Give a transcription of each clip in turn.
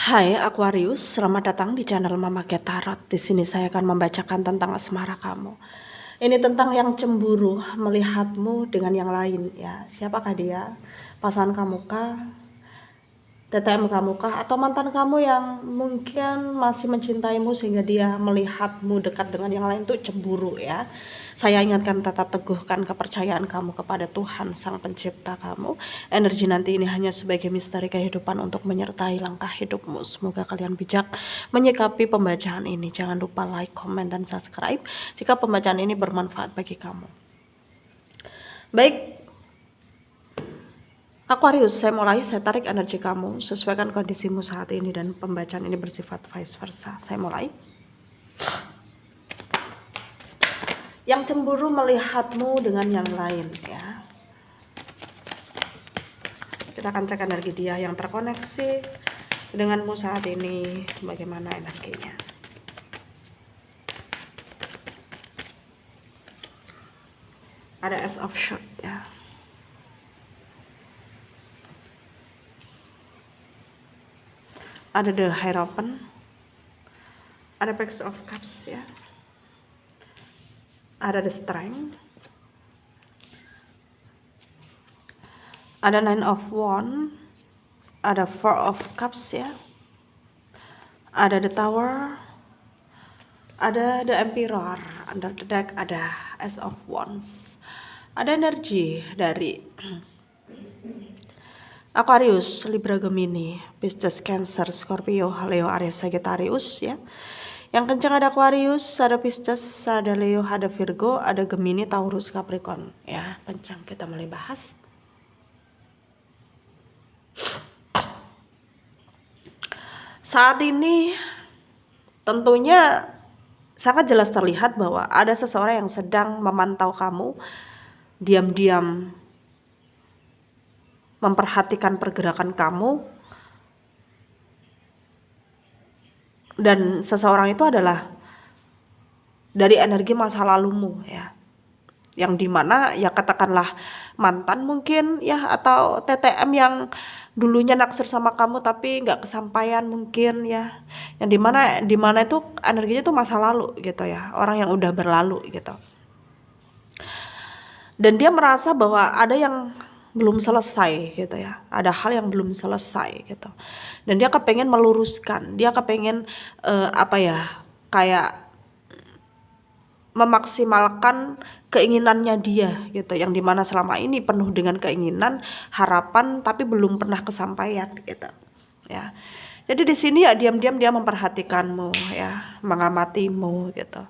Hai Aquarius, selamat datang di channel Mama Get Tarot. Di sini saya akan membacakan tentang asmara kamu. Ini tentang yang cemburu melihatmu dengan yang lain ya. Siapakah dia? Pasangan kamu kah? TTM kamu kah? Atau mantan kamu yang mungkin masih mencintaimu sehingga dia melihatmu dekat dengan yang lain, tuh cemburu ya. Saya ingatkan, tetap teguhkan kepercayaan kamu kepada Tuhan Sang Pencipta kamu. Energi nanti ini hanya sebagai misteri kehidupan untuk menyertai langkah hidupmu. Semoga kalian bijak menyikapi pembacaan ini. Jangan lupa like, komen, dan subscribe jika pembacaan ini bermanfaat bagi kamu. Baik, Aquarius, saya mulai, saya tarik energi kamu, sesuaikan kondisimu saat ini, dan pembacaan ini bersifat vice versa. Saya mulai. Yang cemburu melihatmu dengan yang lain ya. Kita akan cek energi dia yang terkoneksi denganmu saat ini, bagaimana energinya. Ada Ace of Swords ya. Ada The Hierophant, ada Page of Cups ya, ada The Strength, ada Nine of Wands, ada Four of Cups ya, ada The Tower, ada The Emperor. Under the deck ada Ace of Wands. Ada energi dari Aquarius, Libra, Gemini, Pisces, Cancer, Scorpio, Leo, Aries, Sagittarius ya. Yang kencang ada Aquarius, ada Pisces, ada Leo, ada Virgo, ada Gemini, Taurus, Capricorn ya. Kencang, kita mulai bahas. Saat ini tentunya sangat jelas terlihat bahwa ada seseorang yang sedang memantau kamu, diam-diam memperhatikan pergerakan kamu, dan seseorang itu adalah dari energi masa lalumu ya, yang dimana ya katakanlah mantan mungkin ya, atau TTM yang dulunya naksir sama kamu tapi nggak kesampaian mungkin ya, yang dimana itu energinya itu masa lalu gitu ya, orang yang udah berlalu gitu, dan dia merasa bahwa ada yang belum selesai gitu ya, ada hal yang belum selesai gitu, dan dia kepengen meluruskan, dia kepengen kayak memaksimalkan keinginannya dia gitu, yang dimana selama ini penuh dengan keinginan, harapan, tapi belum pernah kesampaian gitu ya. Jadi di sini ya diam-diam dia memperhatikanmu ya, mengamatimu gitu.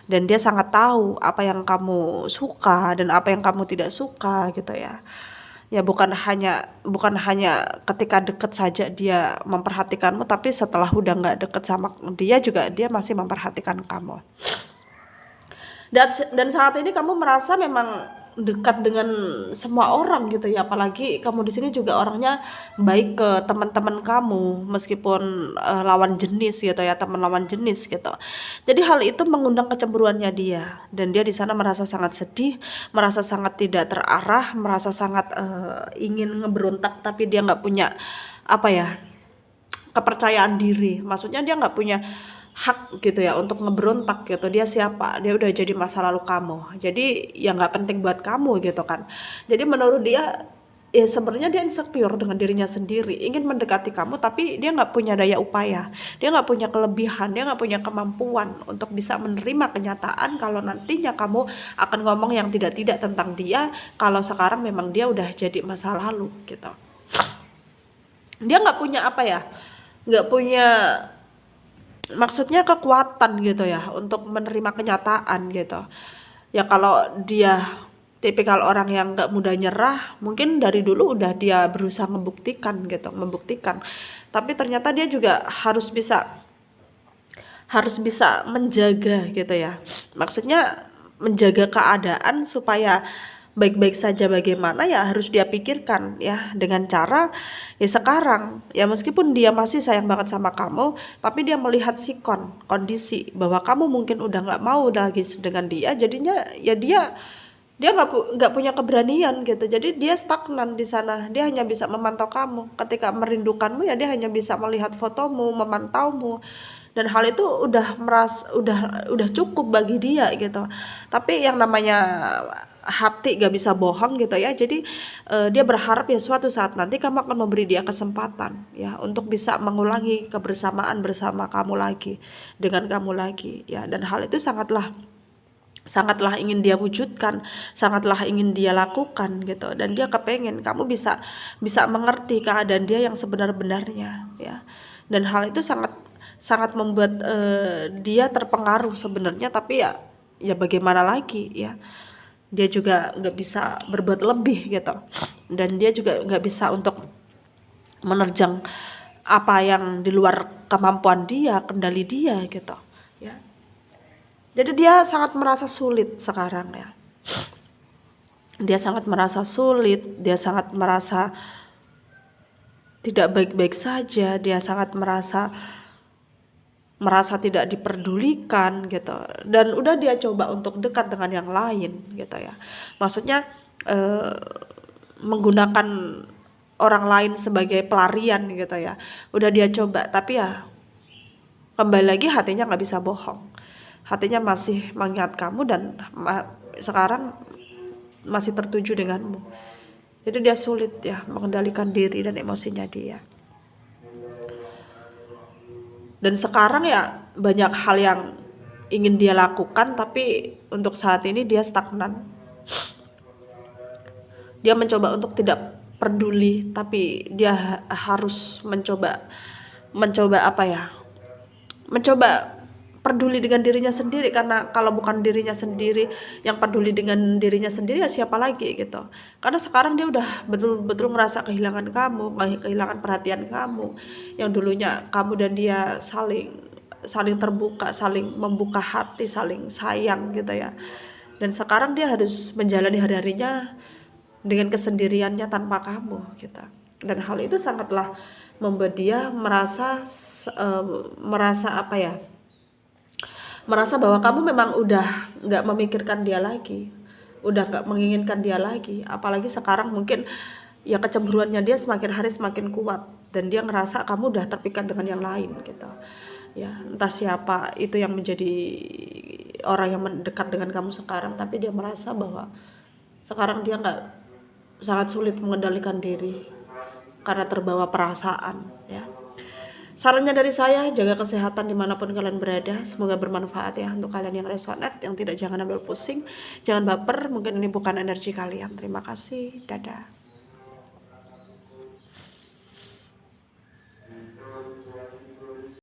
Dan dia sangat tahu apa yang kamu suka dan apa yang kamu tidak suka gitu ya. Ya bukan hanya ketika deket saja dia memperhatikanmu, tapi setelah udah nggak deket sama dia juga dia masih memperhatikan kamu. Dan saat ini kamu merasa memang dekat dengan semua orang gitu ya, apalagi kamu di sini juga orangnya baik ke teman-teman kamu, meskipun lawan jenis gitu ya, teman lawan jenis gitu. Jadi hal itu mengundang kecemburuannya dia, dan dia di sana merasa sangat sedih, merasa sangat tidak terarah, merasa sangat ingin ngeberontak, tapi dia nggak punya kepercayaan diri. Maksudnya dia nggak punya hak gitu ya untuk ngeberontak gitu. Dia siapa? Dia udah jadi masa lalu kamu, jadi ya nggak penting buat kamu gitu kan. Jadi menurut dia ya sebenarnya dia insecure dengan dirinya sendiri, ingin mendekati kamu, tapi dia nggak punya daya upaya, dia nggak punya kelebihan, dia nggak punya kemampuan untuk bisa menerima kenyataan kalau nantinya kamu akan ngomong yang tidak-tidak tentang dia, kalau sekarang memang dia udah jadi masa lalu gitu. Dia nggak punya nggak punya, maksudnya kekuatan gitu ya untuk menerima kenyataan gitu ya. Kalau dia tipikal orang yang nggak mudah nyerah, mungkin dari dulu udah dia berusaha membuktikan, tapi ternyata dia juga harus bisa menjaga gitu ya, maksudnya menjaga keadaan supaya baik-baik saja. Bagaimana ya harus dia pikirkan ya, dengan cara ya sekarang ya, meskipun dia masih sayang banget sama kamu, tapi dia melihat kondisi bahwa kamu mungkin udah nggak mau lagi dengan dia, jadinya ya dia Dia nggak punya keberanian gitu. Jadi dia stagnan di sana. Dia hanya bisa memantau kamu. Ketika merindukanmu ya dia hanya bisa melihat fotomu, memantaumu. Dan hal itu udah cukup bagi dia gitu. Tapi yang namanya hati gak bisa bohong gitu ya. Jadi dia berharap ya suatu saat nanti kamu akan memberi dia kesempatan ya untuk bisa mengulangi kebersamaan bersama kamu lagi, dengan kamu lagi ya. Dan hal itu sangatlah ingin dia wujudkan, sangatlah ingin dia lakukan gitu. Dan dia kepengen kamu bisa mengerti keadaan dia yang sebenar-benarnya ya. Dan hal itu sangat membuat dia terpengaruh sebenarnya, tapi ya bagaimana lagi ya, dia juga nggak bisa berbuat lebih gitu. Dan dia juga nggak bisa untuk menerjang apa yang di luar kemampuan dia, kendali dia gitu ya. Jadi dia sangat merasa sulit sekarang ya. Dia sangat merasa sulit, dia sangat merasa tidak baik-baik saja, dia sangat merasa tidak diperdulikan gitu. Dan udah dia coba untuk dekat dengan yang lain gitu ya. Maksudnya menggunakan orang lain sebagai pelarian gitu ya. Udah dia coba, tapi ya kembali lagi hatinya nggak bisa bohong. Hatinya masih mengingat kamu dan sekarang masih tertuju denganmu. Jadi dia sulit ya mengendalikan diri dan emosinya dia. Dan sekarang ya banyak hal yang ingin dia lakukan, tapi untuk saat ini dia stagnan. Dia mencoba untuk tidak peduli, tapi dia harus mencoba apa ya? Mencoba peduli dengan dirinya sendiri, karena kalau bukan dirinya sendiri yang peduli dengan dirinya sendiri ya siapa lagi gitu. Karena sekarang dia udah betul-betul ngerasa kehilangan kamu, kehilangan perhatian kamu, yang dulunya kamu dan dia saling terbuka, saling membuka hati, saling sayang gitu ya. Dan sekarang dia harus menjalani hari-harinya dengan kesendiriannya tanpa kamu gitu. Dan hal itu sangatlah membuat dia merasa apa ya, merasa bahwa kamu memang udah nggak memikirkan dia lagi, udah nggak menginginkan dia lagi. Apalagi sekarang mungkin ya kecemburuannya dia semakin hari semakin kuat, dan dia ngerasa kamu udah terpikat dengan yang lain gitu ya. Entah siapa itu yang menjadi orang yang mendekat dengan kamu sekarang, tapi dia merasa bahwa sekarang dia sangat sulit mengendalikan diri karena terbawa perasaan ya. Sarannya dari saya, jaga kesehatan dimanapun kalian berada. Semoga bermanfaat ya untuk kalian yang resonate. Yang tidak, jangan ambil pusing, jangan baper, mungkin ini bukan energi kalian. Terima kasih, dadah.